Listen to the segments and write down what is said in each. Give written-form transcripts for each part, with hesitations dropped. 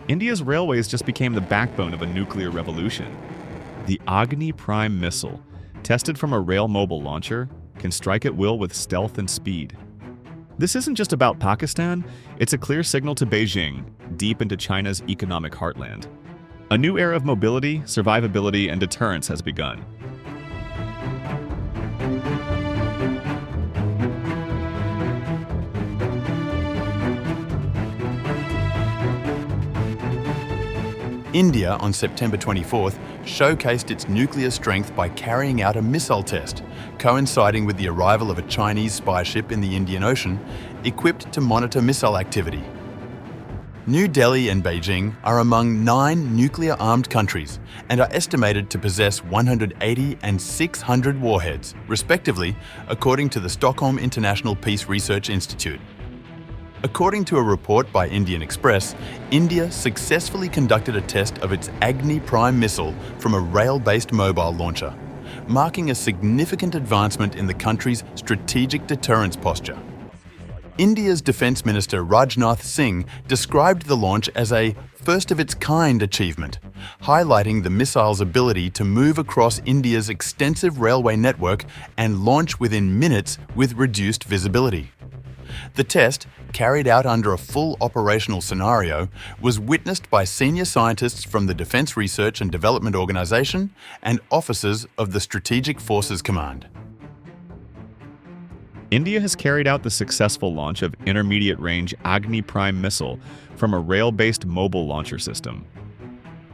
India's railways just became the backbone of a nuclear revolution. The Agni-Prime missile, tested from a rail-mobile launcher, can strike at will with stealth and speed. This isn't just about Pakistan, it's a clear signal to Beijing, deep into China's economic heartland. A new era of mobility, survivability, and deterrence has begun. India, on September 24th, showcased its nuclear strength by carrying out a missile test, coinciding with the arrival of a Chinese spy ship in the Indian Ocean, equipped to monitor missile activity. New Delhi and Beijing are among 9 nuclear-armed countries and are estimated to possess 180 and 600 warheads, respectively, according to the Stockholm International Peace Research Institute. According to a report by Indian Express, India successfully conducted a test of its Agni-Prime missile from a rail-based mobile launcher, marking a significant advancement in the country's strategic deterrence posture. India's Defence Minister Rajnath Singh described the launch as a first-of-its-kind achievement, highlighting the missile's ability to move across India's extensive railway network and launch within minutes with reduced visibility. The test, carried out under a full operational scenario, was witnessed by senior scientists from the Defence Research and Development Organisation and officers of the Strategic Forces Command. India has carried out the successful launch of intermediate-range Agni-Prime missile from a rail-based mobile launcher system.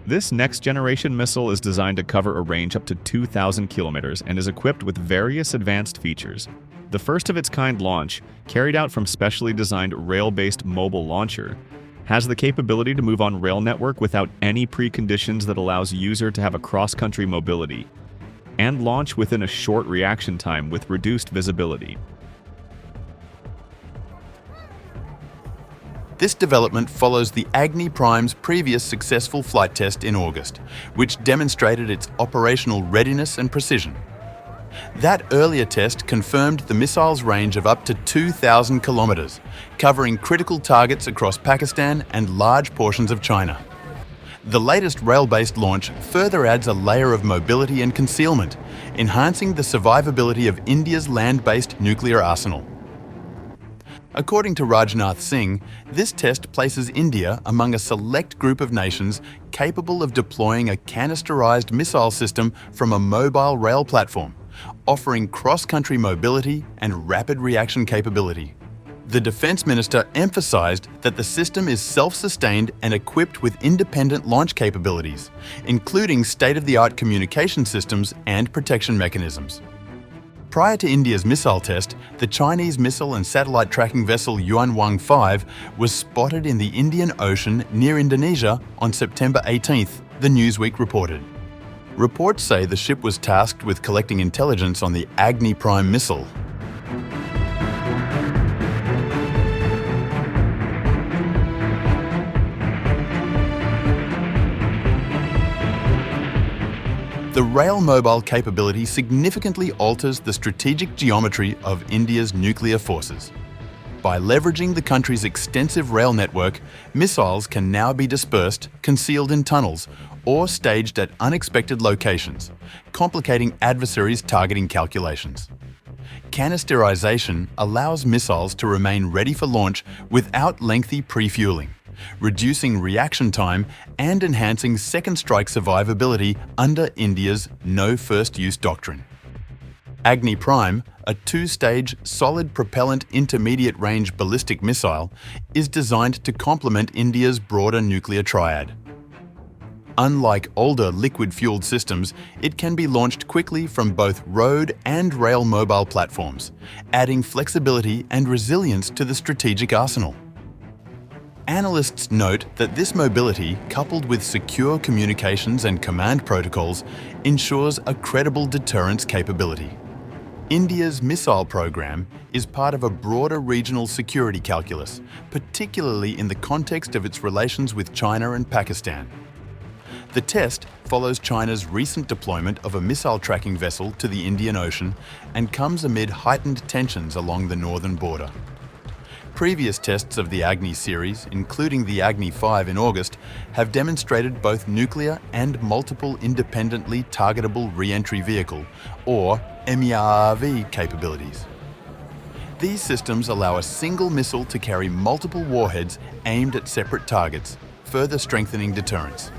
This next-generation missile is designed to cover a range up to 2,000 kilometers and is equipped with various advanced features. The first-of-its-kind launch, carried out from specially designed rail-based mobile launcher, has the capability to move on rail network without any preconditions that allows user to have a cross-country mobility, and launch within a short reaction time with reduced visibility. This development follows the Agni-Prime's previous successful flight test in August, which demonstrated its operational readiness and precision. That earlier test confirmed the missile's range of up to 2,000 kilometers, covering critical targets across Pakistan and large portions of China. The latest rail-based launch further adds a layer of mobility and concealment, enhancing the survivability of India's land-based nuclear arsenal. According to Rajnath Singh, this test places India among a select group of nations capable of deploying a canisterized missile system from a mobile rail platform, offering cross-country mobility and rapid reaction capability. The Defence Minister emphasised that the system is self-sustained and equipped with independent launch capabilities, including state-of-the-art communication systems and protection mechanisms. Prior to India's missile test, the Chinese missile and satellite tracking vessel Yuan Wang 5 was spotted in the Indian Ocean near Indonesia on September 18th, the Newsweek reported. Reports say the ship was tasked with collecting intelligence on the Agni-Prime missile. The rail mobile capability significantly alters the strategic geometry of India's nuclear forces. By leveraging the country's extensive rail network, missiles can now be dispersed, concealed in tunnels, or staged at unexpected locations, complicating adversaries' targeting calculations. Canisterization allows missiles to remain ready for launch without lengthy pre-fueling, reducing reaction time and enhancing second strike survivability under India's no first use doctrine. Agni-Prime, a 2-stage solid propellant intermediate range ballistic missile, is designed to complement India's broader nuclear triad. Unlike older liquid-fueled systems, it can be launched quickly from both road and rail mobile platforms, adding flexibility and resilience to the strategic arsenal. Analysts note that this mobility, coupled with secure communications and command protocols, ensures a credible deterrence capability. India's missile program is part of a broader regional security calculus, particularly in the context of its relations with China and Pakistan. The test follows China's recent deployment of a missile tracking vessel to the Indian Ocean and comes amid heightened tensions along the northern border. Previous tests of the Agni series, including the Agni-V in August, have demonstrated both nuclear and multiple independently targetable re-entry vehicle, or MERV capabilities. These systems allow a single missile to carry multiple warheads aimed at separate targets, further strengthening deterrence.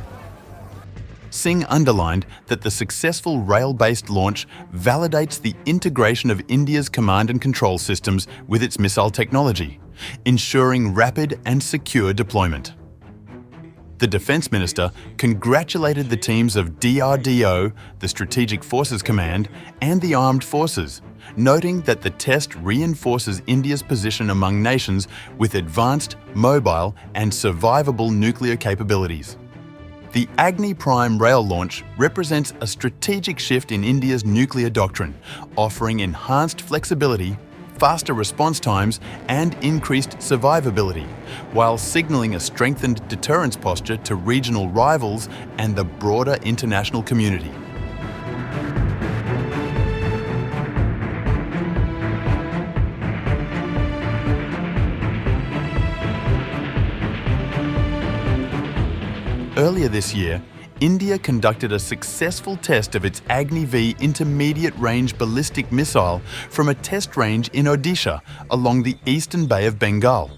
Singh underlined that the successful rail-based launch validates the integration of India's command and control systems with its missile technology, ensuring rapid and secure deployment. The Defence Minister congratulated the teams of DRDO, the Strategic Forces Command, and the Armed Forces, noting that the test reinforces India's position among nations with advanced, mobile, and survivable nuclear capabilities. The Agni-Prime rail launch represents a strategic shift in India's nuclear doctrine, offering enhanced flexibility, faster response times, and increased survivability, while signalling a strengthened deterrence posture to regional rivals and the broader international community. Earlier this year, India conducted a successful test of its Agni-V intermediate-range ballistic missile from a test range in Odisha along the eastern Bay of Bengal.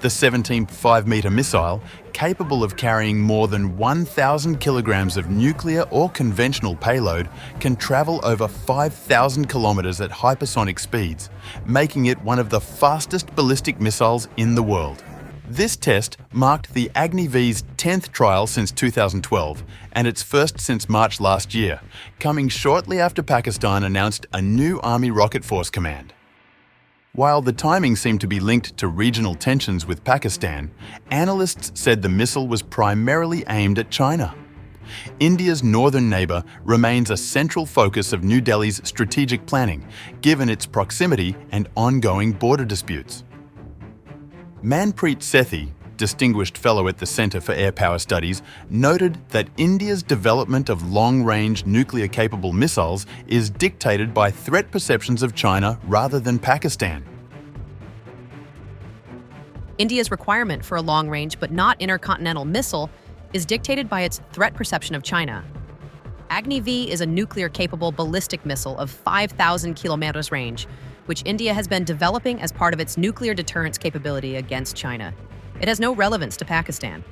The 17.5-metre missile, capable of carrying more than 1,000 kilograms of nuclear or conventional payload, can travel over 5,000 kilometres at hypersonic speeds, making it one of the fastest ballistic missiles in the world. This test marked the Agni-V's 10th trial since 2012 and its first since March last year, coming shortly after Pakistan announced a new Army Rocket Force command. While the timing seemed to be linked to regional tensions with Pakistan, analysts said the missile was primarily aimed at China. India's northern neighbour remains a central focus of New Delhi's strategic planning, given its proximity and ongoing border disputes. Manpreet Sethi, Distinguished Fellow at the Centre for Air Power Studies, noted that India's development of long-range nuclear-capable missiles is dictated by threat perceptions of China rather than Pakistan. India's requirement for a long-range but not intercontinental missile is dictated by its threat perception of China. Agni-V is a nuclear-capable ballistic missile of 5,000 kilometers range, which India has been developing as part of its nuclear deterrence capability against China. It has no relevance to Pakistan.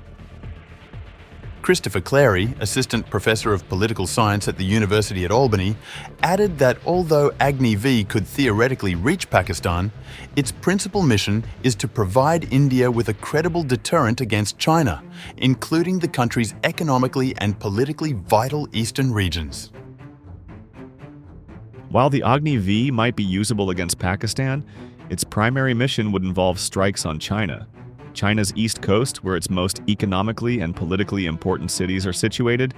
Christopher Clary, Assistant Professor of Political Science at the University at Albany, added that although Agni-V could theoretically reach Pakistan, its principal mission is to provide India with a credible deterrent against China, including the country's economically and politically vital eastern regions. While the Agni-V might be usable against Pakistan, its primary mission would involve strikes on China. China's east coast, where its most economically and politically important cities are situated,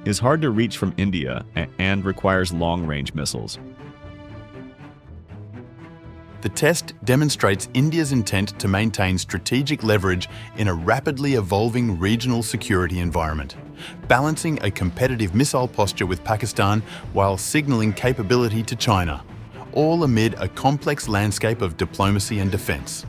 is hard to reach from India and requires long-range missiles. The test demonstrates India's intent to maintain strategic leverage in a rapidly evolving regional security environment, balancing a competitive missile posture with Pakistan while signalling capability to China, all amid a complex landscape of diplomacy and defence.